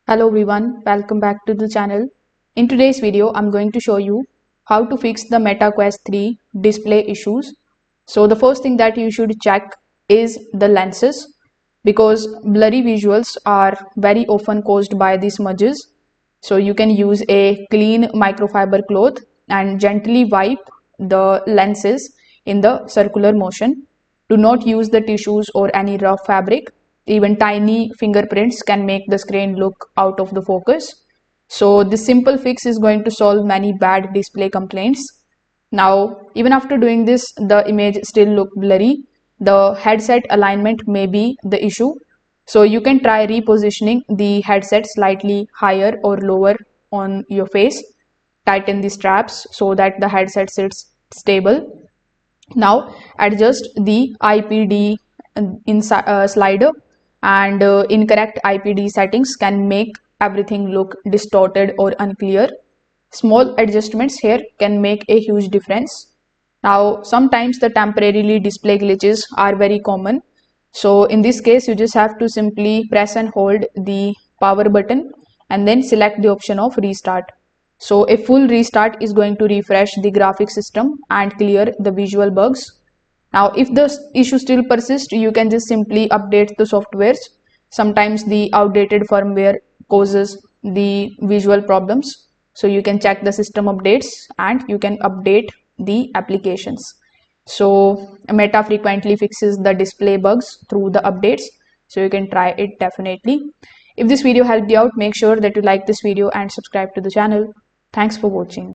Hello everyone, welcome back to the channel. In today's video, I'm going to show you how to fix the Meta Quest 3 display issues. So the first thing that you should check is the lenses because blurry visuals are very often caused by these smudges. So you can use a clean microfiber cloth and gently wipe the lenses in the circular motion. Do not use the tissues or any rough fabric. Even tiny fingerprints can make the screen look out of the focus. So this simple fix is going to solve many bad display complaints. Now, even after doing this, the image still look blurry. The headset alignment may be the issue. So you can try repositioning the headset slightly higher or lower on your face. Tighten the straps so that the headset sits stable. Now adjust the IPD slider, and incorrect IPD settings can make everything look distorted or unclear. Small adjustments here can make a huge difference. Now sometimes the temporarily display glitches are very common. So in this case you just have to simply press and hold the power button and then select the option of restart. So a full restart is going to refresh the graphic system and clear the visual bugs. Now, if the issue still persists, you can just simply update the softwares. Sometimes the outdated firmware causes the visual problems. So you can check the system updates and you can update the applications. So Meta frequently fixes the display bugs through the updates. So you can try it definitely. If this video helped you out, make sure that you like this video and subscribe to the channel. Thanks for watching.